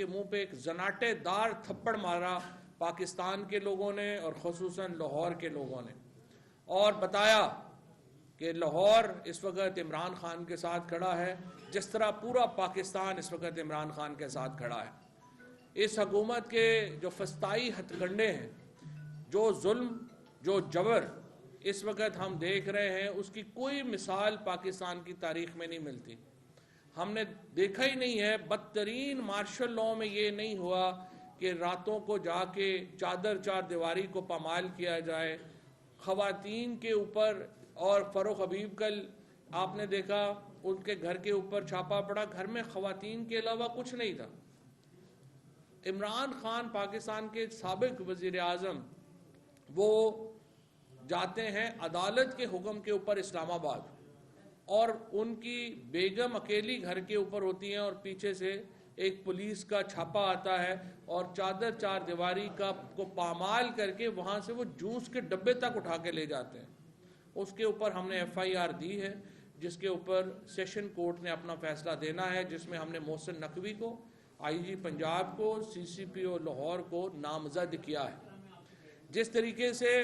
کے منہ پہ ایک زناٹے دار تھپڑ مارا پاکستان کے لوگوں نے اور خصوصاً لاہور کے لوگوں نے، اور بتایا کہ لاہور اس وقت عمران خان کے ساتھ کھڑا ہے جس طرح پورا پاکستان اس وقت عمران خان کے ساتھ کھڑا ہے۔ اس حکومت کے جو فسطائی ہتھ کنڈے ہیں، جو ظلم، جو جبر اس وقت ہم دیکھ رہے ہیں، اس کی کوئی مثال پاکستان کی تاریخ میں نہیں ملتی۔ ہم نے دیکھا ہی نہیں ہے، بدترین مارشل لاء میں یہ نہیں ہوا کہ راتوں کو جا کے چادر چار دیواری کو پامال کیا جائے، خواتین کے اوپر، اور فاروق حبیب کل آپ نے دیکھا ان کے گھر کے اوپر چھاپا پڑا، گھر میں خواتین کے علاوہ کچھ نہیں تھا۔ عمران خان پاکستان کے سابق وزیر اعظم، وہ جاتے ہیں عدالت کے حکم کے اوپر اسلام آباد، اور ان کی بیگم اکیلی گھر کے اوپر ہوتی ہیں اور پیچھے سے ایک پولیس کا چھاپا آتا ہے اور چادر چار دیواری کو پامال کر کے وہاں سے وہ جوس کے ڈبے تک اٹھا کے لے جاتے ہیں۔ اس کے اوپر ہم نے ایف آئی آر دی ہے، جس کے اوپر سیشن کورٹ نے اپنا فیصلہ دینا ہے، جس میں ہم نے محسن نقوی کو، آئی جی پنجاب کو، سی سی پی او لاہور کو نامزد کیا ہے۔ جس طریقے سے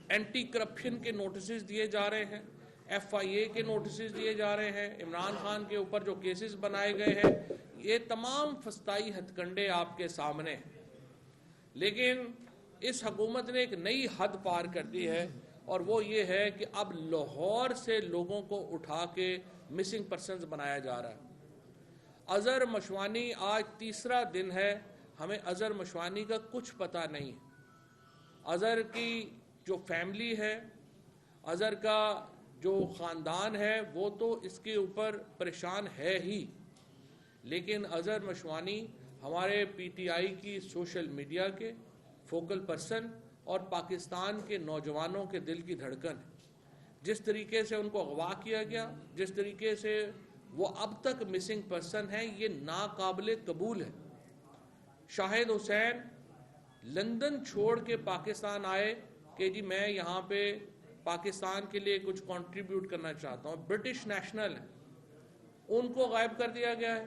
اینٹی کرپشن کے نوٹسز دیے جا رہے ہیں، ایف آئی اے کے نوٹسز دیے جا رہے ہیں، عمران خان کے اوپر جو کیسز بنائے گئے ہیں، یہ تمام فسطائی ہتھ کنڈے آپ کے سامنے ہیں۔ لیکن اس حکومت نے ایک نئی حد پار کر دی ہے، اور وہ یہ ہے کہ اب لاہور سے لوگوں کو اٹھا کے مسنگ پرسنز بنایا جا رہا ہے۔ اظہر مشوانی آج تیسرا دن ہے، ہمیں اظہر مشوانی کا کچھ پتہ نہیں ہے۔ اظہر کی جو فیملی ہے، اظہر کا جو خاندان ہے، وہ تو اس کے اوپر پریشان ہے ہی، لیکن اظہر مشوانی ہمارے پی ٹی آئی کی سوشل میڈیا کے فوکل پرسن اور پاکستان کے نوجوانوں کے دل کی دھڑکن ہے۔ جس طریقے سے ان کو اغوا کیا گیا، جس طریقے سے وہ اب تک مسنگ پرسن ہیں، یہ ناقابل قبول ہے۔ شاہد حسین لندن چھوڑ کے پاکستان آئے کہ جی میں یہاں پہ پاکستان کے لیے کچھ کنٹریبیوٹ کرنا چاہتا ہوں، برٹش نیشنل ہے، ان کو غائب کر دیا گیا ہے۔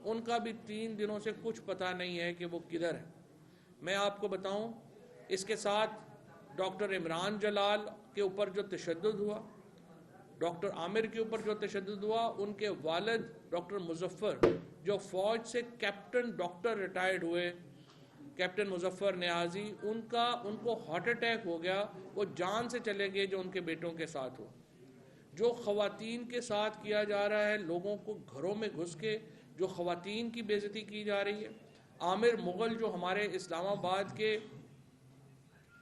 ان کا بھی 3 دنوں سے کچھ پتہ نہیں ہے کہ وہ کدھر ہے۔ میں آپ کو بتاؤں، اس کے ساتھ ڈاکٹر عمران جلال کے اوپر جو تشدد ہوا، ڈاکٹر عامر کے اوپر جو تشدد ہوا، ان کے والد ڈاکٹر مظفر جو فوج سے کیپٹن ڈاکٹر ریٹائرڈ ہوئے، کیپٹن مظفر نیازی، ان کو ہارٹ اٹیک ہو گیا، وہ جان سے چلے گئے جو ان کے بیٹوں کے ساتھ ہوا۔ جو خواتین کے ساتھ کیا جا رہا ہے، لوگوں کو گھروں میں گھس کے جو خواتین کی بے عزتی کی جا رہی ہے۔ عامر مغل جو ہمارے اسلام آباد کے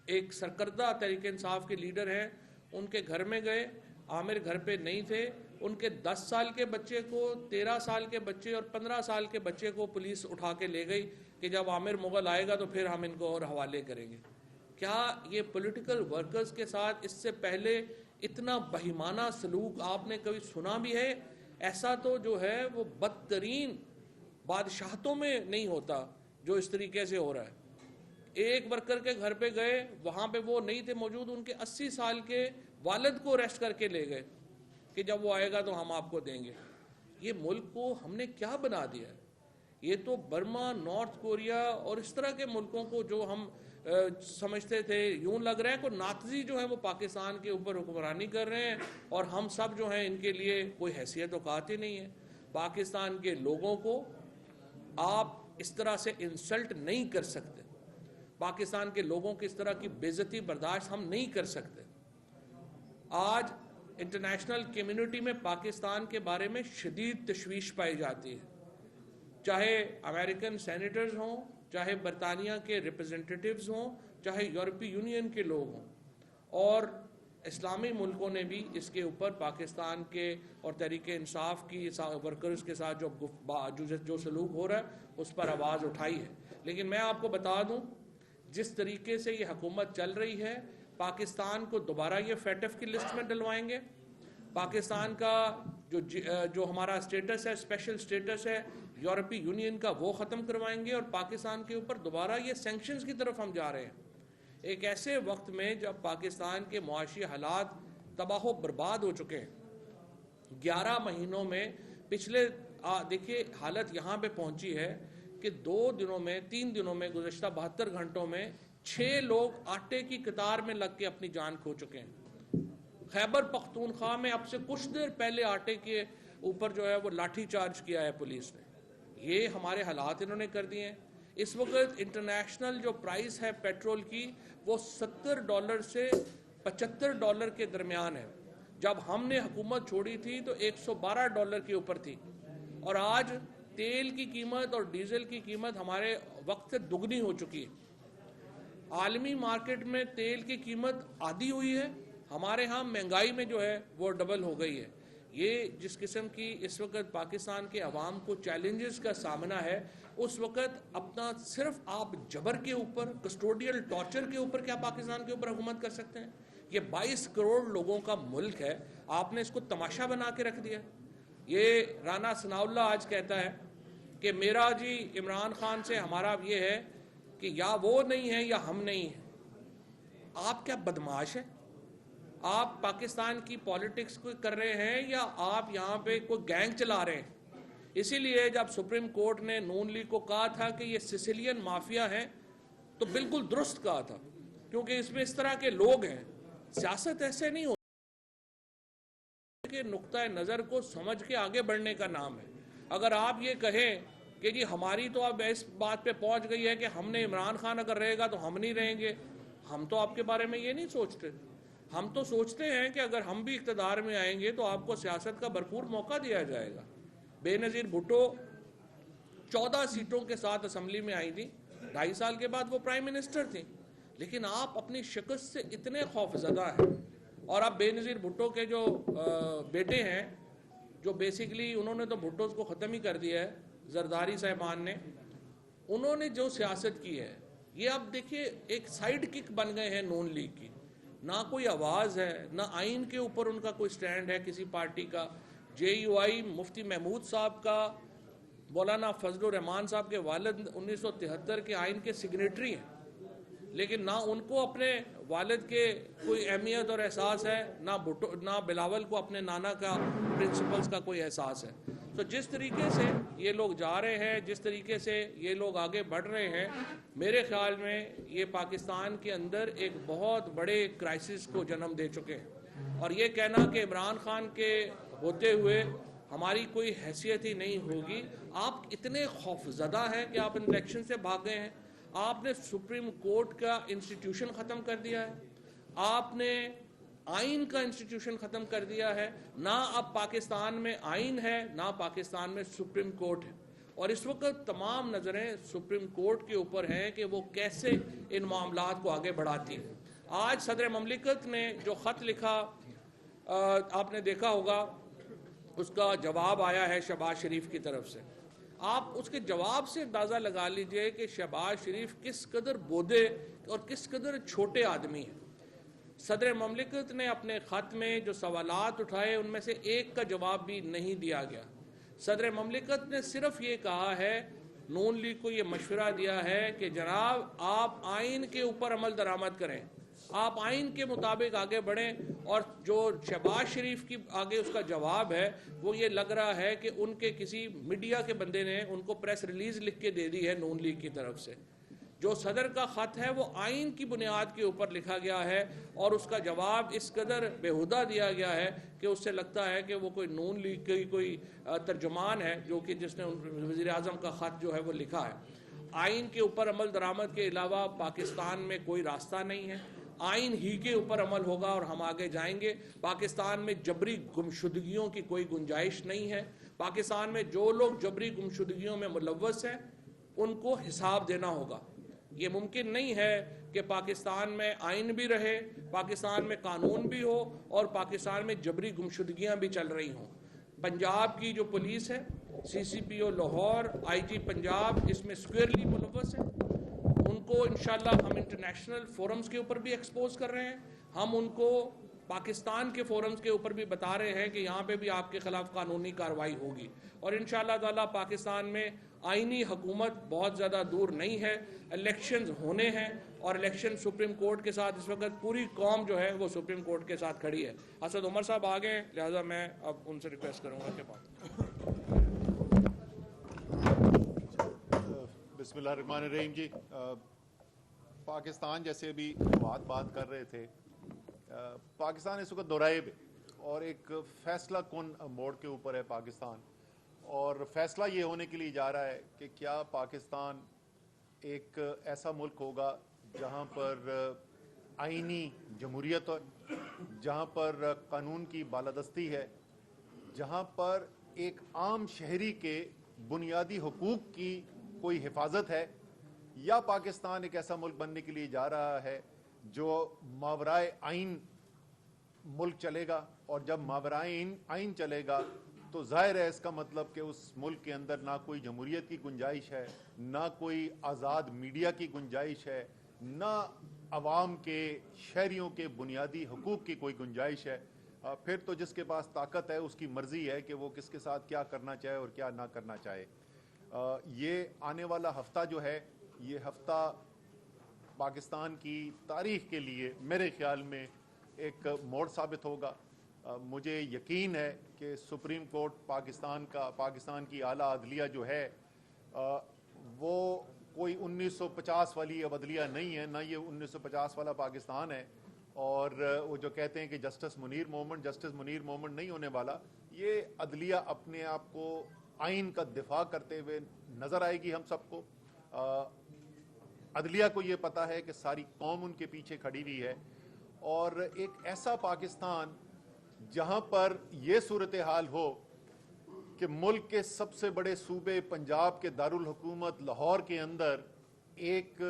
ایک سرکردہ تحریک انصاف کے لیڈر ہیں، ان کے گھر میں گئے، عامر گھر پہ نہیں تھے، ان کے 10 سال کے بچے کو، 13 سال کے بچے اور 15 سال کے بچے کو پولیس اٹھا کے لے گئی کہ جب عامر مغل آئے گا تو پھر ہم ان کو اور حوالے کریں گے۔ کیا یہ پولیٹیکل ورکرز کے ساتھ اس سے پہلے اتنا بہیمانہ سلوک آپ نے کبھی سنا بھی ہے؟ ایسا تو جو ہے وہ بدترین بادشاہتوں میں نہیں ہوتا جو اس طریقے سے ہو رہا ہے۔ ایک ورکر کے گھر پہ گئے، وہاں پہ وہ نہیں تھے موجود، ان کے 80 سال کے والد کو اریسٹ کر کے لے گئے کہ جب وہ آئے گا تو ہم آپ کو دیں گے۔ یہ ملک کو ہم نے کیا بنا دیا ہے؟ یہ تو برما، نارتھ کوریا اور اس طرح کے ملکوں کو جو ہم سمجھتے تھے، یوں لگ رہا ہے کہ ناتزی جو ہیں وہ پاکستان کے اوپر حکمرانی کر رہے ہیں، اور ہم سب جو ہیں ان کے لیے کوئی حیثیت اوقات ہی نہیں ہے۔ پاکستان کے لوگوں کو آپ اس طرح سے انسلٹ نہیں کر سکتے، پاکستان کے لوگوں کی اس طرح کی بے عزتی برداشت ہم نہیں کر سکتے۔ آج انٹرنیشنل کمیونٹی میں پاکستان کے بارے میں شدید تشویش پائی جاتی ہے، چاہے امریکن سینیٹرز ہوں، چاہے برطانیہ کے ریپرزنٹیٹیوز ہوں، چاہے یورپی یونین کے لوگ ہوں، اور اسلامی ملکوں نے بھی اس کے اوپر پاکستان کے اور تحریک انصاف کی ورکرز کے ساتھ جو سلوک ہو رہا ہے اس پر آواز اٹھائی ہے۔ لیکن میں آپ کو بتا دوں، جس طریقے سے یہ حکومت چل رہی ہے، پاکستان کو دوبارہ یہ فیٹف کی لسٹ میں ڈلوائیں گے، پاکستان کا جو ہمارا سٹیٹس ہے، اسپیشل سٹیٹس ہے یورپی یونین کا، وہ ختم کروائیں گے، اور پاکستان کے اوپر دوبارہ یہ سینکشنز کی طرف ہم جا رہے ہیں۔ ایک ایسے وقت میں جب پاکستان کے معاشی حالات تباہ و برباد ہو چکے ہیں، 11 مہینوں میں پچھلے دیکھیے حالت یہاں پہ پہنچی ہے کہ 3 دنوں میں گزشتہ 72 گھنٹوں میں 6 لوگ آٹے کی قطار میں لگ کے اپنی جان کھو چکے ہیں۔ خیبر پختونخوا میں اب سے کچھ دیر پہلے آٹے کے اوپر جو ہے وہ لاٹھی چارج کیا ہے پولیس نے۔ یہ ہمارے حالات انہوں نے کر دیے ہیں۔ اس وقت انٹرنیشنل جو پرائس ہے پیٹرول کی وہ $70 سے $75 کے درمیان ہے۔ جب ہم نے حکومت چھوڑی تھی تو $112 کے اوپر تھی، اور آج تیل کی قیمت اور ڈیزل کی قیمت ہمارے وقت سے دگنی ہو چکی ہے۔ عالمی مارکیٹ میں تیل کی قیمت آدھی ہوئی ہے، ہمارے ہاں مہنگائی میں جو ہے وہ ڈبل ہو گئی ہے۔ یہ جس قسم کی اس وقت پاکستان کے عوام کو چیلنجز کا سامنا ہے، اس وقت اپنا صرف آپ جبر کے اوپر، کسٹوڈیل ٹارچر کے اوپر کیا پاکستان کے اوپر حکومت کر سکتے ہیں؟ یہ 22 کروڑ لوگوں کا ملک ہے، آپ نے اس کو تماشا بنا کے رکھ دیا۔ یہ رانا ثناء اللہ آج کہتا ہے کہ میرا جی عمران خان سے ہمارا یہ ہے کہ یا وہ نہیں ہے یا ہم نہیں ہیں۔ آپ کیا بدماش ہیں؟ آپ پاکستان کی پالیٹکس کو کر رہے ہیں یا آپ یہاں پہ کوئی گینگ چلا رہے ہیں؟ اسی لیے جب سپریم کورٹ نے نون لیگ کو کہا تھا کہ یہ سسیلین مافیا ہیں تو بالکل درست کہا تھا، کیونکہ اس میں اس طرح کے لوگ ہیں۔ سیاست ایسے نہیں ہوتی کہ نقطہ نظر کو سمجھ کے آگے بڑھنے کا نام ہے۔ اگر آپ یہ کہیں کہ جی ہماری تو اب اس بات پہ پہنچ گئی ہے کہ ہم نے عمران خان اگر رہے گا تو ہم نہیں رہیں گے، ہم تو آپ کے بارے میں یہ نہیں سوچتے۔ ہم تو سوچتے ہیں کہ اگر ہم بھی اقتدار میں آئیں گے تو آپ کو سیاست کا بھرپور موقع دیا جائے گا۔ بے نظیر بھٹو 14 سیٹوں کے ساتھ اسمبلی میں آئی تھی، 2.5 سال کے بعد وہ پرائم منسٹر تھیں، لیکن آپ اپنی شکست سے اتنے خوفزدہ ہیں۔ اور اب بے نظیر بھٹو کے جو بیٹے ہیں، جو بیسیکلی انہوں نے تو بھٹو کو ختم ہی کر دیا ہے، زرداری صاحبان نے، انہوں نے جو سیاست کی ہے یہ اب دیکھیے ایک سائیڈ کک بن گئے ہیں نون لیگ کی۔ نہ کوئی آواز ہے، نہ آئین کے اوپر ان کا کوئی سٹینڈ ہے کسی پارٹی کا۔ JUI مفتی محمود صاحب کا، مولانا فضل الرحمان صاحب کے والد 1973 کے آئین کے سگریٹری ہیں، لیکن نہ ان کو اپنے والد کے کوئی اہمیت اور احساس ہے، نہ بلاول کو اپنے نانا کا پرنسپلز کا کوئی احساس ہے۔ تو جس طریقے سے یہ لوگ جا رہے ہیں، جس طریقے سے یہ لوگ آگے بڑھ رہے ہیں، میرے خیال میں یہ پاکستان کے اندر ایک بہت بڑے کرائسس کو جنم دے چکے ہیں۔ اور یہ کہنا کہ عمران خان کے ہوتے ہوئے ہماری کوئی حیثیت ہی نہیں ہوگی، آپ اتنے خوفزدہ ہیں کہ آپ الیکشن سے بھاگ گئے ہیں۔ آپ نے سپریم کورٹ کا انسٹیٹیوشن ختم کر دیا ہے، آپ نے آئین کا انسٹیٹیوشن ختم کر دیا ہے، نہ اب پاکستان میں آئین ہے، نہ پاکستان میں سپریم کورٹ ہے، اور اس وقت تمام نظریں سپریم کورٹ کے اوپر ہیں کہ وہ کیسے ان معاملات کو آگے بڑھاتی ہے۔ آج صدر مملکت نے جو خط لکھا، آپ نے دیکھا ہوگا، اس کا جواب آیا ہے شہباز شریف کی طرف سے۔ آپ اس کے جواب سے اندازہ لگا لیجئے کہ شہباز شریف کس قدر بودے اور کس قدر چھوٹے آدمی ہیں۔ صدر مملکت نے اپنے خط میں جو سوالات اٹھائے ان میں سے ایک کا جواب بھی نہیں دیا گیا۔ صدر مملکت نے صرف یہ کہا ہے، نون لیگ کو یہ مشورہ دیا ہے کہ جناب آپ آئین کے اوپر عمل درآمد کریں، آپ آئین کے مطابق آگے بڑھیں۔ اور جو شہباز شریف کی آگے اس کا جواب ہے وہ یہ لگ رہا ہے کہ ان کے کسی میڈیا کے بندے نے ان کو پریس ریلیز لکھ کے دے دی ہے نون لیگ کی طرف سے۔ جو صدر کا خط ہے وہ آئین کی بنیاد کے اوپر لکھا گیا ہے، اور اس کا جواب اس قدر بےہودہ دیا گیا ہے کہ اس سے لگتا ہے کہ وہ کوئی نون لیگ کی کوئی ترجمان ہے جو کہ جس نے وزیر اعظم کا خط جو ہے وہ لکھا ہے۔ آئین کے اوپر عمل درآمد کے علاوہ پاکستان میں کوئی راستہ نہیں ہے، آئین ہی کے اوپر عمل ہوگا اور ہم آگے جائیں گے۔ پاکستان میں جبری گمشدگیوں کی کوئی گنجائش نہیں ہے۔ پاکستان میں جو لوگ جبری گمشدگیوں میں ملوث ہیں ان کو حساب دینا ہوگا۔ یہ ممکن نہیں ہے کہ پاکستان میں آئین بھی رہے، پاکستان میں قانون بھی ہو اور پاکستان میں جبری گمشدگیاں بھی چل رہی ہوں۔ پنجاب کی جو پولیس ہے، CCPO لاہور، IG پنجاب، اس میں سکوئرلی ملوث ہے۔ ان کو انشاءاللہ ہم انٹرنیشنل فورمز کے اوپر بھی ایکسپوز کر رہے ہیں، ہم ان کو پاکستان کے فورمز کے اوپر بھی بتا رہے ہیں کہ یہاں پہ بھی آپ کے خلاف قانونی کارروائی ہوگی۔ اور انشاءاللہ تعالیٰ پاکستان میں آئینی حکومت بہت زیادہ دور نہیں ہے، الیکشنز ہونے ہیں، اور الیکشن سپریم کورٹ کے ساتھ اس وقت پوری قوم جو ہے وہ سپریم کورٹ کے ساتھ کھڑی ہے۔ اسد عمر صاحب آگے ہیں، لہٰذا میں اب ان سے ریکویسٹ کروں گا کہ بات بسم اللہ الرحمن الرحیم جی. پاکستان جیسے بھی بات کر رہے تھے, پاکستان اس وقت دورائے پہ اور ایک فیصلہ کن موڑ کے اوپر ہے پاکستان, اور فیصلہ یہ ہونے کے لیے جا رہا ہے کہ کیا پاکستان ایک ایسا ملک ہوگا جہاں پر آئینی جمہوریت ہے, جہاں پر قانون کی بالادستی ہے, جہاں پر ایک عام شہری کے بنیادی حقوق کی کوئی حفاظت ہے, یا پاکستان ایک ایسا ملک بننے کے لیے جا رہا ہے جو ماورائے آئین ملک چلے گا, اور جب ماورائے آئین چلے گا تو ظاہر ہے اس کا مطلب کہ اس ملک کے اندر نہ کوئی جمہوریت کی گنجائش ہے, نہ کوئی آزاد میڈیا کی گنجائش ہے, نہ عوام کے شہریوں کے بنیادی حقوق کی کوئی گنجائش ہے. پھر تو جس کے پاس طاقت ہے اس کی مرضی ہے کہ وہ کس کے ساتھ کیا کرنا چاہے اور کیا نہ کرنا چاہے. یہ آنے والا ہفتہ جو ہے, یہ ہفتہ پاکستان کی تاریخ کے لیے میرے خیال میں ایک موڑ ثابت ہوگا. مجھے یقین ہے کہ سپریم کورٹ پاکستان کی اعلیٰ عدلیہ جو ہے وہ کوئی 1950 والی اب عدلیہ نہیں ہے, نہ یہ 1950 والا پاکستان ہے. اور وہ جو کہتے ہیں کہ جسٹس منیر مومنٹ نہیں ہونے والا, یہ عدلیہ اپنے آپ کو آئین کا دفاع کرتے ہوئے نظر آئے گی ہم سب کو. عدلیہ کو یہ پتا ہے کہ ساری قوم ان کے پیچھے کھڑی ہوئی ہے, اور ایک ایسا پاکستان جہاں پر یہ صورتحال ہو کہ ملک کے سب سے بڑے صوبے پنجاب کے دارالحکومت لاہور کے اندر ایک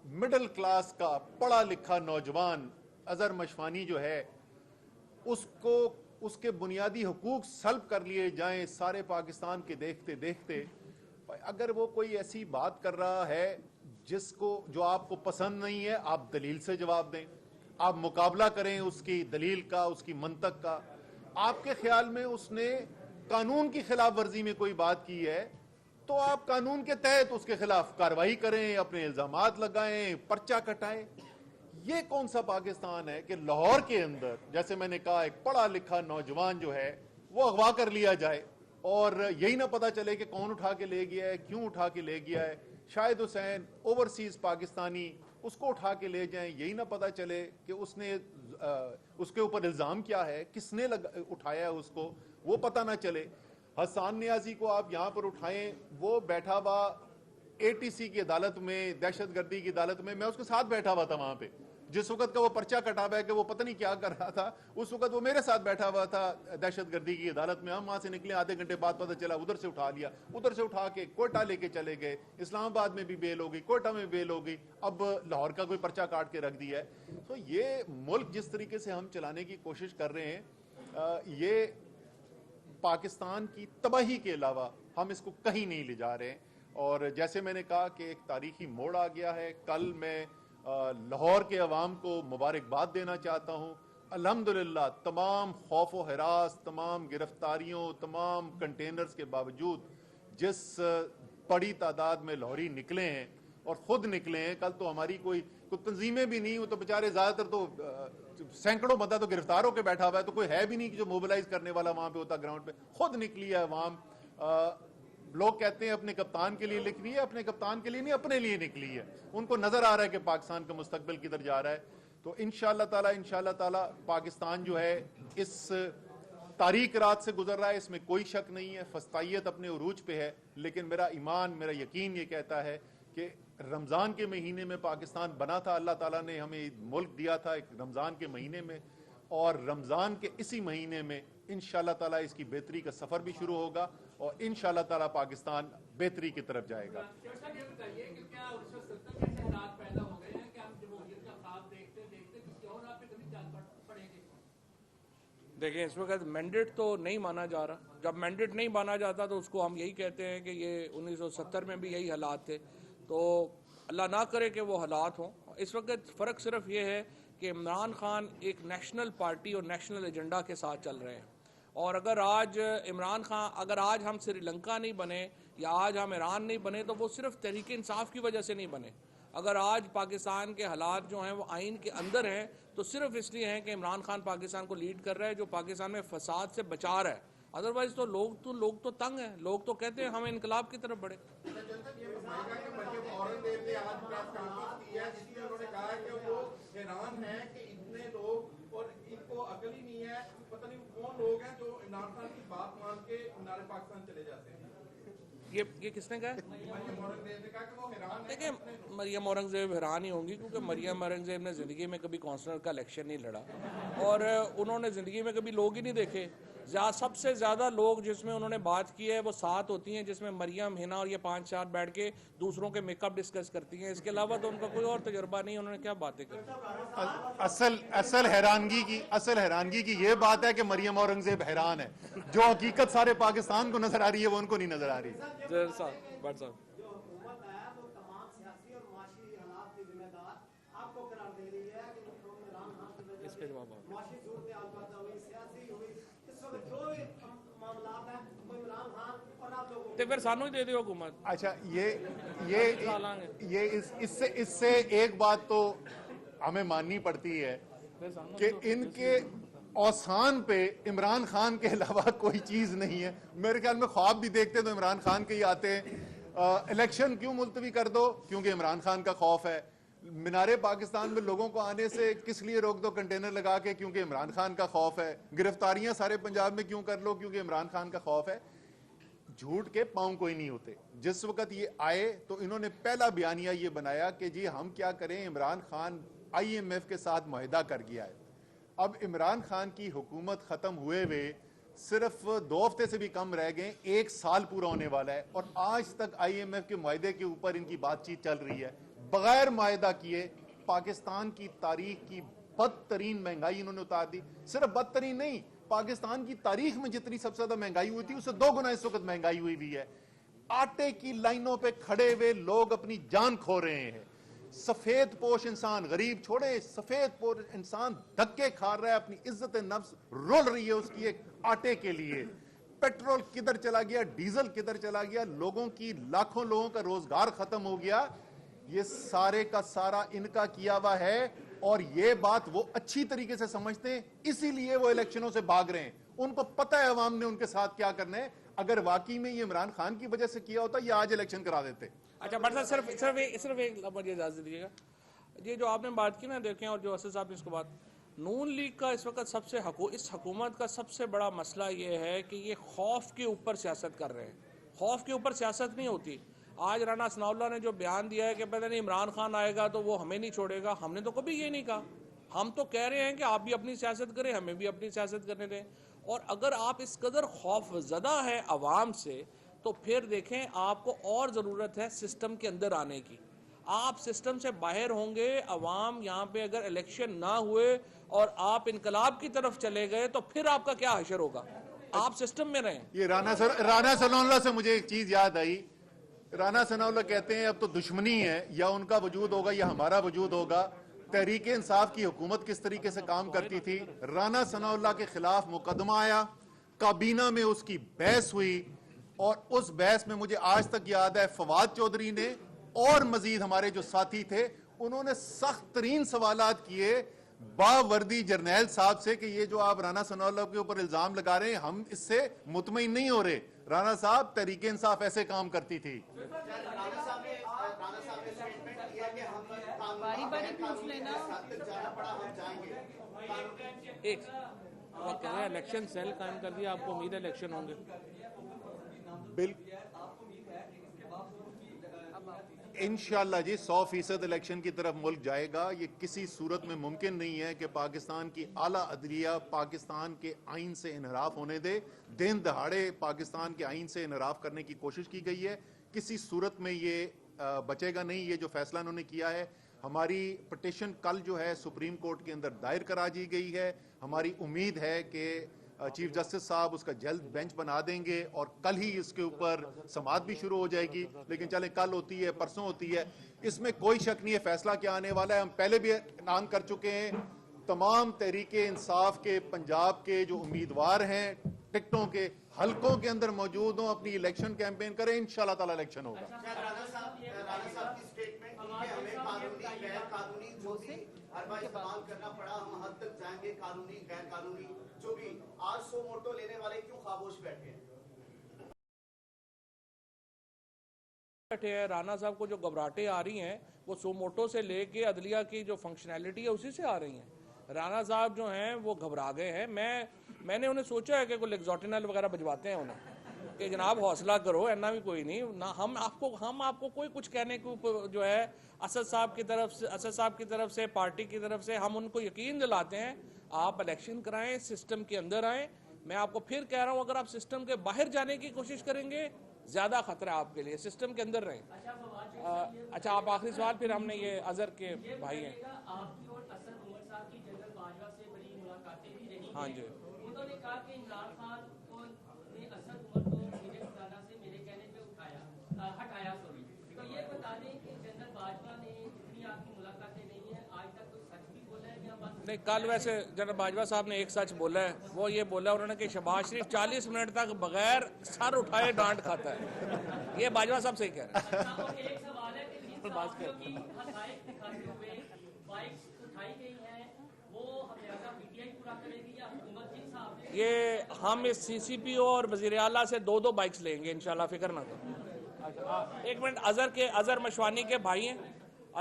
مڈل کلاس کا پڑھا لکھا نوجوان اظہر مشفانی جو ہے اس کے بنیادی حقوق سلب کر لیے جائیں سارے پاکستان کے دیکھتے دیکھتے. اگر وہ کوئی ایسی بات کر رہا ہے جو آپ کو پسند نہیں ہے, آپ دلیل سے جواب دیں, آپ مقابلہ کریں اس کی دلیل کا, اس کی منطق کا. آپ کے خیال میں اس نے قانون کی خلاف ورزی میں کوئی بات کی ہے تو آپ قانون کے تحت اس کے خلاف کارروائی کریں, اپنے الزامات لگائیں, پرچہ کٹائیں. یہ کون سا پاکستان ہے کہ لاہور کے اندر جیسے میں نے کہا ایک پڑھا لکھا نوجوان جو ہے وہ اغوا کر لیا جائے اور یہی نہ پتا چلے کہ کون اٹھا کے لے گیا ہے, کیوں اٹھا کے لے گیا ہے. شاہد حسین اوورسیز پاکستانی, اس کو اٹھا کے لے جائیں, یہی نہ پتا چلے کہ اس کے اوپر الزام کیا ہے, کس نے اٹھایا ہے اس کو, وہ پتہ نہ چلے. حسان نیازی کو آپ یہاں پر اٹھائیں, وہ بیٹھا ہوا ATC کی عدالت میں, دہشت گردی کی عدالت میں اس کے ساتھ بیٹھا ہوا تھا وہاں پہ. جس وقت کا وہ پرچہ کٹا ہوا ہے کہ وہ پتہ نہیں کیا کر رہا تھا, اس وقت وہ میرے ساتھ بیٹھا ہوا تھا دہشت گردی کی عدالت میں. ہم وہاں سے نکلے, آدھے گھنٹے بعد پتہ چلا ادھر سے اٹھا لیا, ادھر سے اٹھا کے کوئٹہ لے کے چلے گئے. اسلام آباد میں بھی بیل ہو گئی, کوئٹہ میں بیل ہو گئی, اب لاہور کا کوئی پرچہ کاٹ کے رکھ دیا ہے. تو یہ ملک جس طریقے سے ہم چلانے کی کوشش کر رہے ہیں, یہ پاکستان کی تباہی کے علاوہ ہم اس کو کہیں نہیں لے جا رہے. اور جیسے میں نے کہا کہ ایک تاریخی موڑ آ گیا ہے. کل میں لاہور کے عوام کو مبارکباد دینا چاہتا ہوں. الحمدللہ تمام خوف و ہراس, تمام گرفتاریوں, تمام کنٹینرز کے باوجود جس بڑی تعداد میں لاہوری نکلے ہیں اور خود نکلے ہیں. کل تو ہماری کوئی تنظیمیں بھی نہیں, وہ تو بیچارے زیادہ تر تو سینکڑوں بندہ تو گرفتار ہو کے بیٹھا ہوا ہے, تو کوئی ہے بھی نہیں کہ جو موبلائز کرنے والا وہاں پہ ہوتا گراؤنڈ پہ. خود نکلی ہے عوام. لوگ کہتے ہیں اپنے کپتان کے لیے نکلی ہے, اپنے کپتان کے لیے نہیں, اپنے لیے نکلی ہے. ان کو نظر آ رہا ہے کہ پاکستان کا مستقبل کدھر جا رہا ہے. تو انشاءاللہ تعالی پاکستان جو ہے اس تاریک رات سے گزر رہا ہے, اس میں کوئی شک نہیں ہے. فسطائیت اپنے عروج پہ ہے, لیکن میرا ایمان, میرا یقین یہ کہتا ہے کہ رمضان کے مہینے میں پاکستان بنا تھا. اللہ تعالیٰ نے ہمیں ملک دیا تھا ایک رمضان کے مہینے میں, اور رمضان کے اسی مہینے میں انشاءاللہ تعالیٰ اس کی بہتری کا سفر بھی شروع ہوگا, اور انشاءاللہ تعالیٰ پاکستان بہتری کی طرف جائے گا. دیکھیں, اس وقت مینڈیٹ تو نہیں مانا جا رہا. جب مینڈیٹ نہیں مانا جاتا تو اس کو ہم یہی کہتے ہیں کہ یہ 1970 میں بھی یہی حالات تھے. تو اللہ نہ کرے کہ وہ حالات ہوں. اس وقت فرق صرف یہ ہے کہ عمران خان ایک نیشنل پارٹی اور نیشنل ایجنڈا کے ساتھ چل رہے ہیں, اور اگر آج ہم سری لنکا نہیں بنے یا آج ہم ایران نہیں بنے تو وہ صرف تحریک انصاف کی وجہ سے نہیں بنے. اگر آج پاکستان کے حالات جو ہیں وہ آئین کے اندر ہیں تو صرف اس لیے ہیں کہ عمران خان پاکستان کو لیڈ کر رہا ہے, جو پاکستان میں فساد سے بچا رہا ہے. ادروائز تو لوگ تو تنگ ہیں. لوگ تو کہتے ہیں ہمیں انقلاب کی طرف بڑھے. انہوں نے کہا کہ وہ حیران ہیں کہ اتنے لوگ اور ان کو عقل ہی نہیں ہے, پتہ نہیں کون لوگ ہیں جو عمران خان کی بات مان کے مینار پاکستان چلے جاتے ہیں. یہ کس نے کہا؟ مریم اورنگزیب نے کہا کہ وہ حیران ہیں. دیکھیں مریم اورنگزیب حیران ہی ہوں گی, کیونکہ مریم اورنگزیب نے زندگی میں کبھی کونسلر کا الیکشن نہیں لڑا, اور انہوں نے زندگی میں کبھی لوگ ہی نہیں دیکھے. سب سے زیادہ لوگ جس میں انہوں نے بات کی ہے وہ 7 ہوتی ہیں, جس میں مریم, ہنا اور یہ 5-4 بیٹھ کے دوسروں کے میک اپ ڈسکس کرتی ہیں. اس کے علاوہ تو ان کا کوئی اور تجربہ نہیں, انہوں نے کیا باتیں کی. اصل حیرانگی کی یہ بات ہے کہ مریم اورنگزیب حیران ہے. جو حقیقت سارے پاکستان کو نظر آ رہی ہے وہ ان کو نہیں نظر آ رہی. بٹ صاحب اس پہ جواب تو پھر سانو ہی دے دیو حکومت. اچھا یہ اس سے ایک بات تو ہمیں ماننی پڑتی ہے کہ ان کے اوسان پہ عمران خان کے علاوہ کوئی چیز نہیں ہے. میرے خیال میں خواب بھی دیکھتے تو عمران خان کے ہی آتے ہیں. الیکشن کیوں ملتوی کر دو؟ کیونکہ عمران خان کا خوف ہے. مینار پاکستان میں لوگوں کو آنے سے کس لیے روک دو کنٹینر لگا کے؟ کیونکہ عمران خان کا خوف ہے. گرفتاریاں سارے پنجاب میں کیوں کر لو؟ کیونکہ عمران خان کا خوف ہے. جھوٹ کے پاؤں کوئی نہیں ہوتے. جس وقت یہ آئے تو انہوں نے پہلا بیانیہ یہ بنایا کہ جی ہم کیا کریں, عمران خان IMF کے ساتھ معاہدہ کر گیا ہے. اب عمران خان کی حکومت ختم ہوئے صرف 2 ہفتے سے بھی کم رہ گئے, 1 سال پورا ہونے والا ہے, اور آج تک IMF کے معاہدے کے اوپر ان کی بات چیت چل رہی ہے. بغیر معاہدہ کیے پاکستان کی تاریخ کی بدترین مہنگائی انہوں نے اتار دی. صرف بدترین نہیں, پاکستان کی تاریخ میں جتنی سب سے زیادہ مہنگائی ہوئی تھی اسے 2 گنا اس وقت مہنگائی ہوئی ہے. آٹے کی لائنوں پہ کھڑے ہوئے لوگ اپنی جان کھو رہے ہیں. سفید پوش انسان, غریب چھوڑے, سفید پوش انسان دھکے کھا رہا ہے, اپنی عزت نفس رول رہی ہے اس کی ایک آٹے کے لیے. پیٹرول کدھر چلا گیا, ڈیزل کدھر چلا گیا, لوگوں کی لاکھوں لوگوں کا روزگار ختم ہو گیا. یہ سارے کا سارا ان کا کیا ہوا ہے, اور یہ بات وہ اچھی طریقے سے سمجھتے ہیں, اسی لیے وہ الیکشنوں سے بھاگ رہے ہیں. ان کو پتہ ہے عوام نے ان کے ساتھ کیا کرنا ہے. اگر واقعی میں یہ عمران خان کی وجہ سے کیا ہوتا یہ آج الیکشن کرا دیتے. اچھا بٹ صاحب صرف ایک مجھے اجازت دیجیے گا. یہ جو آپ نے بات کی نا, دیکھیں, اور جو اسد صاحب نے اس کو بات, نون لیگ کا اس وقت اس حکومت کا سب سے بڑا مسئلہ یہ ہے کہ یہ خوف کے اوپر سیاست کر رہے ہیں. خوف کے اوپر سیاست نہیں ہوتی. آج رانا ثناء اللہ نے جو بیان دیا ہے کہ پتہ نہیں عمران خان آئے گا تو وہ ہمیں نہیں چھوڑے گا, ہم نے تو کبھی یہ نہیں کہا. ہم تو کہہ رہے ہیں کہ آپ بھی اپنی سیاست کریں, ہمیں بھی اپنی سیاست کرنے دیں. اور اگر آپ اس قدر خوف زدہ ہے عوام سے, تو پھر دیکھیں آپ کو اور ضرورت ہے سسٹم کے اندر آنے کی. آپ سسٹم سے باہر ہوں گے, عوام یہاں پہ اگر الیکشن نہ ہوئے اور آپ انقلاب کی طرف چلے گئے تو پھر آپ کا کیا حشر ہوگا. آپ سسٹم میں رہیں. یہ رانا ثناء اللہ سے مجھے ایک چیز یاد آئی. رانا ثناء اللہ کہتے ہیں اب تو دشمنی ہے, یا ان کا وجود ہوگا یا ہمارا وجود ہوگا. تحریک انصاف کی حکومت کس طریقے سے کام کرتی تھی. رانا ثناء اللہ کے خلاف مقدمہ آیا, کابینہ میں اس کی بحث ہوئی, اور اس بحث میں مجھے آج تک یاد ہے فواد چودھری نے اور مزید ہمارے جو ساتھی تھے انہوں نے سخت ترین سوالات کیے باوردی جرنیل صاحب سے کہ یہ جو آپ رانا ثناء اللہ کے اوپر الزام لگا رہے ہیں ہم اس سے مطمئن نہیں ہو رہے. رانا صاحب تحریک انصاف ایسے کام کرتی تھی. ایک الیکشن سیل قائم کر دیا, آپ کو امید ہے الیکشن ہوں گے. انشاءاللہ جی 100% الیکشن کی طرف ملک جائے گا. یہ کسی صورت میں ممکن نہیں ہے کہ پاکستان کی اعلیٰ عدلیہ پاکستان کے آئین سے انحراف ہونے دے. دن دہاڑے پاکستان کے آئین سے انحراف کرنے کی کوشش کی گئی ہے, کسی صورت میں یہ بچے گا نہیں. یہ جو فیصلہ انہوں نے کیا ہے, ہماری پٹیشن کل جو ہے سپریم کورٹ کے اندر دائر کرا دی گئی ہے. ہماری امید ہے کہ چیف جسٹس صاحب اس کا جلد بینچ بنا دیں گے اور کل ہی اس کے اوپر سماعت بھی شروع ہو جائے گی. لیکن چلیں کل ہوتی ہے پرسوں ہوتی ہے, اس میں کوئی شک نہیں ہے فیصلہ کیا آنے والا ہے. ہم پہلے بھی اعلان کر چکے ہیں, تمام تحریک انصاف کے پنجاب کے جو امیدوار ہیں ٹکٹوں کے حلقوں کے اندر موجود ہوں, اپنی الیکشن کیمپین کریں, انشاءاللہ تعالی الیکشن ہوگا. اربا استعمال کرنا پڑا, ہم حد تک جائیں گے, قانونی غیر قانونی جو بھی. آج 100 موٹو لینے والے کیوں خاموش بیٹھے ہیں؟ بیٹھے ہیں. رانا صاحب کو جو گھبراہٹیں آ رہی ہیں وہ سوموٹو سے لے کے عدلیہ کی جو فنکشنالٹی ہے اسی سے آ رہی ہیں. رانا صاحب جو ہیں وہ گھبرا گئے ہیں. میں نے انہیں سوچا ہے کہ کوئی لیگزوٹینل وغیرہ بھجواتے ہیں انہیں کہ جناب حوصلہ کرو, اینا بھی کوئی نہیں نہ. ہم آپ کو کوئی کچھ کہنے کو جو ہے اسد صاحب کی طرف سے پارٹی کی طرف سے ہم ان کو یقین دلاتے ہیں آپ الیکشن کرائیں, سسٹم کے اندر آئیں. میں آپ کو پھر کہہ رہا ہوں اگر آپ سسٹم کے باہر جانے کی کوشش کریں گے زیادہ خطرہ ہے آپ کے لیے. سسٹم کے اندر رہیں. اچھا آپ آخری سوال, پھر ہم نے یہ اظہر کے بھائی ہیں. آپ کی اور اسد عمر صاحب کی جنرل باجوہ سے بڑی ملاقاتیں بھی رہی ہیں. ہاں جی, انہوں نے کہا کہ عمران خان نے اسد عمر کو مجھے خزانہ سے میرے کہنے پہ ہٹایا. تو یہ بتا دیں کہ جنرل باجوہ نے جتنی آپ کی ملاقاتیں نہیں ہیں آج تک کوئی سچ بھی بولا ہے یا بات نہیں. کل ویسے جنرل باجوہ صاحب نے ایک سچ بولا ہے, وہ یہ بولا انہوں نے کہ شہباز شریف 40 منٹ تک بغیر سر اٹھائے ڈانٹ کھاتا ہے. یہ باجوہ صاحب صحیح کہہ رہے ہیں. اور ایک سوال ہے کہ جن صحافیوں کی حقائق دکھاتے ہوئے بائکس اٹھائی گئی ہیں وہ ہمیشہ پی ٹی آئی پورا کرے گی یا حکومت جن صحافیوں یہ ہم اس سی سی پی او اور وزیر اعلیٰ سے 2 بائکس لیں گے انشاءاللہ, فکر نہ کرو. ایک منٹ, اظہر مشوانی کے بھائی ہیں.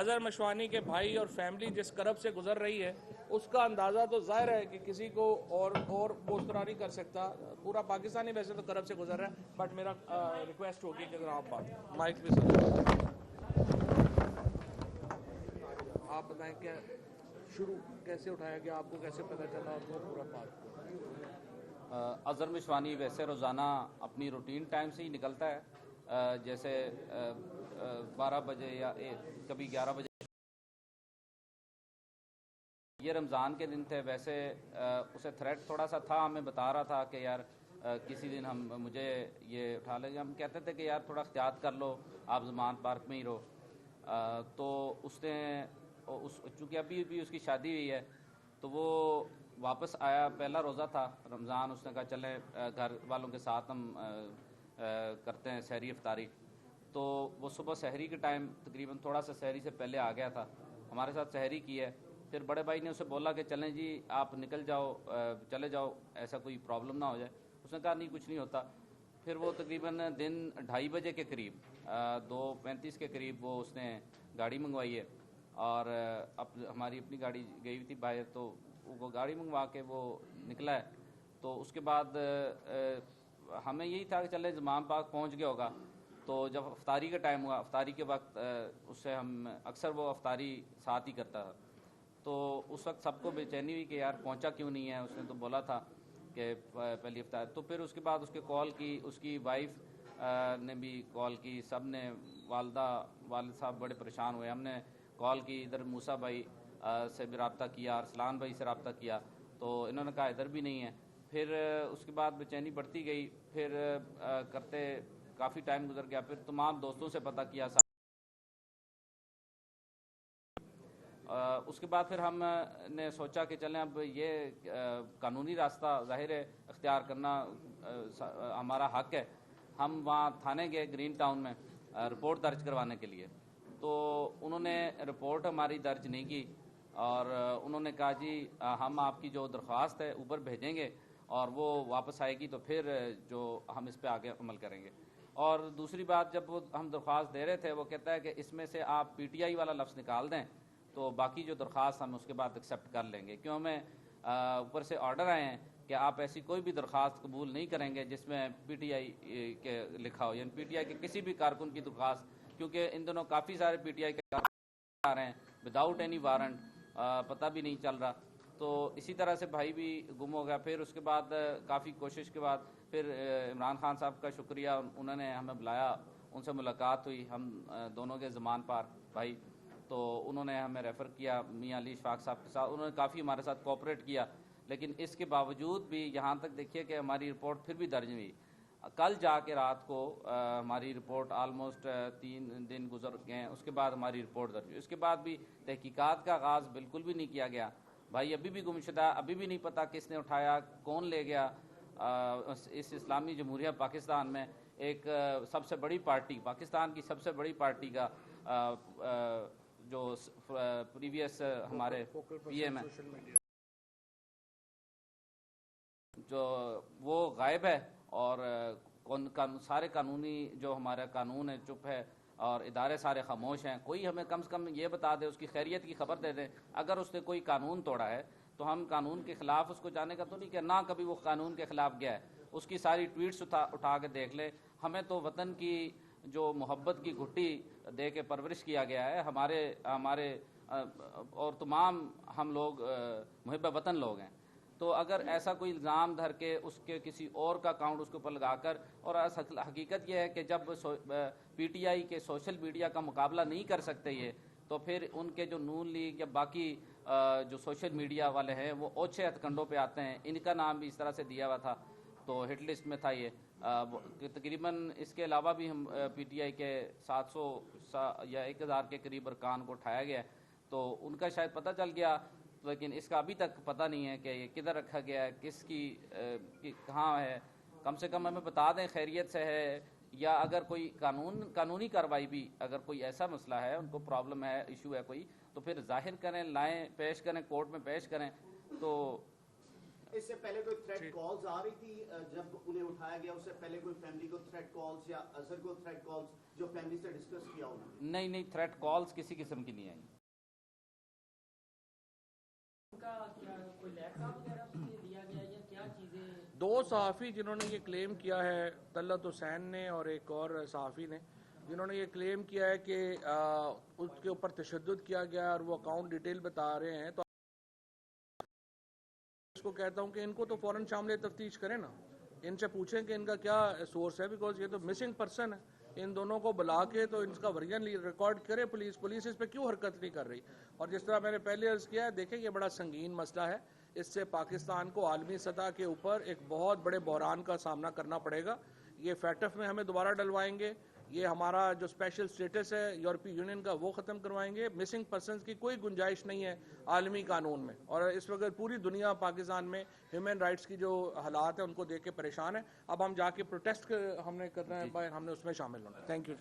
اظہر مشوانی کے بھائی اور فیملی جس کرب سے گزر رہی ہے اس کا اندازہ تو ظاہر ہے کہ کسی کو اور وہ اس طرح نہیں کر سکتا. پورا پاکستانی ویسے تو کرب سے گزر رہا ہے, بٹ میرا ریکویسٹ ہوگی کہ اگر آپ بات مائک پہ آپ بتائیں کیا شروع کیسے اٹھایا گیا, آپ کو کیسے پتہ چلا اور وہ پورا بات. اظہر مشوانی ویسے روزانہ اپنی روٹین ٹائم سے ہی نکلتا ہے, جیسے 12 بجے یا کبھی 11 بجے. یہ رمضان کے دن تھے, ویسے اسے تھریٹ تھوڑا سا تھا, ہمیں بتا رہا تھا کہ یار کسی دن مجھے یہ اٹھا لیں گے. ہم کہتے تھے کہ یار تھوڑا احتیاط کر لو, آپ زمان پارک میں ہی رہو. تو اس نے چونکہ ابھی بھی اس کی شادی ہوئی ہے تو وہ واپس آیا, پہلا روزہ تھا رمضان. اس نے کہا چلیں گھر والوں کے ساتھ ہم کرتے ہیں سحری افطاری. تو وہ صبح سحری کے ٹائم تقریباً تھوڑا سا سحری سے پہلے آ گیا تھا, ہمارے ساتھ سحری کی ہے. پھر بڑے بھائی نے اسے بولا کہ چلیں جی آپ نکل جاؤ, چلے جاؤ, ایسا کوئی پرابلم نہ ہو جائے. اس نے کہا نہیں کچھ نہیں ہوتا. پھر وہ تقریباً دن 2:30 بجے کے قریب 2:35 کے قریب وہ اس نے گاڑی منگوائی ہے, اور ہماری اپنی گاڑی گئی ہوئی تھی باہر, تو وہ گاڑی منگوا کے وہ نکلا ہے. تو اس کے بعد ہمیں یہی تھا کہ چلے زمان پاک پہنچ گیا ہوگا. تو جب افطاری کا ٹائم ہوا, افطاری کے وقت اس سے ہم اکثر وہ افطاری ساتھ ہی کرتا تھا, تو اس وقت سب کو بے چینی ہوئی کہ یار پہنچا کیوں نہیں ہے, اس نے تو بولا تھا کہ پہلی افطار. تو پھر اس کے بعد اس کے کال کی, اس کی وائف نے بھی کال کی, سب نے, والد صاحب بڑے پریشان ہوئے. ہم نے کال کی, ادھر موسیٰ بھائی سے بھی رابطہ کیا, ارسلان بھائی سے رابطہ کیا, تو انہوں نے کہا ادھر بھی نہیں ہے. پھر اس کے بعد بے چینی بڑھتی گئی, پھر کرتے کافی ٹائم گزر گیا. پھر تمام دوستوں سے پتہ کیا. اس کے بعد پھر ہم نے سوچا کہ چلیں اب یہ قانونی راستہ ظاہر ہے اختیار کرنا ہمارا حق ہے. ہم وہاں تھانے گئے گرین ٹاؤن میں رپورٹ درج کروانے کے لیے. تو انہوں نے رپورٹ ہماری درج نہیں کی, اور انہوں نے کہا جی ہم آپ کی جو درخواست ہے اوپر بھیجیں گے, اور وہ واپس آئے گی تو پھر جو ہم اس پہ آگے عمل کریں گے. اور دوسری بات, جب وہ ہم درخواست دے رہے تھے وہ کہتا ہے کہ اس میں سے آپ پی ٹی آئی والا لفظ نکال دیں تو باقی جو درخواست ہم اس کے بعد ایکسیپٹ کر لیں گے, کیوں ہمیں اوپر سے آرڈر آئے ہیں کہ آپ ایسی کوئی بھی درخواست قبول نہیں کریں گے جس میں پی ٹی آئی کے لکھا ہو, یعنی پی ٹی آئی کے کسی بھی کارکن کی درخواست, کیونکہ ان دنوں کافی سارے پی ٹی آئی کے کارکن آ رہے ہیں وداؤٹ اینی وارنٹ, پتہ بھی نہیں چل رہا. تو اسی طرح سے بھائی بھی گم ہو گیا. پھر اس کے بعد کافی کوشش کے بعد پھر عمران خان صاحب کا شکریہ, انہوں نے ہمیں بلایا, ان سے ملاقات ہوئی, ہم دونوں کے زمان پار بھائی, تو انہوں نے ہمیں ریفر کیا میاں علی اشفاق صاحب کے ساتھ. انہوں نے کافی ہمارے ساتھ کوآپریٹ کیا, لیکن اس کے باوجود بھی یہاں تک دیکھیے کہ ہماری رپورٹ پھر بھی درج ہوئی. کل جا کے رات کو ہماری رپورٹ آلموسٹ 3 دن گزر گئے ہیں, اس کے بعد ہماری رپورٹ درج ہوئی. اس کے بعد بھی تحقیقات کا آغاز بالکل بھی نہیں کیا گیا. بھائی ابھی بھی گمشدہ, ابھی بھی نہیں پتہ کس نے اٹھایا, کون لے گیا. اس اسلامی جمہوریہ پاکستان میں ایک سب سے بڑی پارٹی, پاکستان کی سب سے بڑی پارٹی کا جو پریویس ہمارے پی ایم ہیں جو وہ غائب ہے, اور سارے قانونی جو ہمارا قانون ہے چپ ہے. اور ادارے سارے خاموش ہیں. کوئی ہمیں کم سے کم یہ بتا دے, اس کی خیریت کی خبر دے دیں. اگر اس نے کوئی قانون توڑا ہے تو ہم قانون کے خلاف اس کو جانے کا تو نہیں کہ نہ کبھی وہ قانون کے خلاف گیا ہے. اس کی ساری ٹویٹس اٹھا کے دیکھ لے. ہمیں تو وطن کی جو محبت کی گھٹی دے کے پرورش کیا گیا ہے, ہمارے اور تمام ہم لوگ محب وطن لوگ ہیں. تو اگر ایسا کوئی الزام دھر کے اس کے کسی اور کا اکاؤنٹ اس کے اوپر لگا کر, اور حقیقت یہ ہے کہ جب پی ٹی آئی کے سوشل میڈیا کا مقابلہ نہیں کر سکتے یہ, تو پھر ان کے جو نون لیگ یا باقی جو سوشل میڈیا والے ہیں وہ اوچھے ہتھ کنڈوں پہ آتے ہیں. ان کا نام بھی اس طرح سے دیا ہوا تھا تو ہٹ لسٹ میں تھا یہ. تقریباً اس کے علاوہ بھی ہم پی ٹی آئی کے 700 یا 1000 کے قریب ارکان کو اٹھایا گیا, تو ان کا شاید پتہ چل گیا, لیکن اس کا ابھی تک پتہ نہیں ہے کہ یہ کدھر رکھا گیا ہے, کس کی کہاں ہے. کم سے کم ہمیں بتا دیں خیریت سے ہے, یا اگر کوئی قانونی کارروائی بھی, اگر کوئی ایسا مسئلہ ہے, ان کو پرابلم ہے, ایشو ہے کوئی, تو پھر ظاہر کریں, لائیں, پیش کریں, کورٹ میں پیش کریں. تو اس سے پہلے کوئی تھریٹ کالز آ رہی تھی جب انہیں اٹھایا گیا, اس سے پہلے کوئی فیملی کو تھریٹ کالز یا اظہر کو تھریٹ کالز جو فیملی سے ڈسکس کیا انہوں نے؟ نہیں, تھریٹ کالز کسی قسم کی نہیں آئی. دو صحافی جنہوں نے یہ کلیم کیا ہے, طلعت حسین نے اور ایک اور صحافی نے, جنہوں نے یہ کلیم کیا ہے کہ اس کے اوپر تشدد کیا گیا اور وہ اکاؤنٹ ڈیٹیل بتا رہے ہیں, تو اس کو کہتا ہوں کہ ان کو تو فوراً شامل تفتیش کریں نا, ان سے پوچھیں کہ ان کا کیا سورس ہے, بیکاز یہ تو مسنگ پرسن ہے. ان دونوں کو بلا کے تو ان کا ورژن ریکارڈ کرے پولیس اس پہ کیوں حرکت نہیں کر رہی. اور جس طرح میں نے پہلے عرض کیا ہے, دیکھیں یہ بڑا سنگین مسئلہ ہے, اس سے پاکستان کو عالمی سطح کے اوپر ایک بہت بڑے بحران کا سامنا کرنا پڑے گا. یہ فیٹف میں ہمیں دوبارہ ڈلوائیں گے, یہ ہمارا جو اسپیشل سٹیٹس ہے یورپی یونین کا وہ ختم کروائیں گے. مسنگ پرسنز کی کوئی گنجائش نہیں ہے عالمی قانون میں, اور اس وقت پوری دنیا پاکستان میں ہیومن رائٹس کی جو حالات ہیں ان کو دیکھ کے پریشان ہے. اب ہم جا کے پروٹیسٹ ہم نے کرنا ہے, ہم نے اس میں شامل ہونا ہے. Thank you.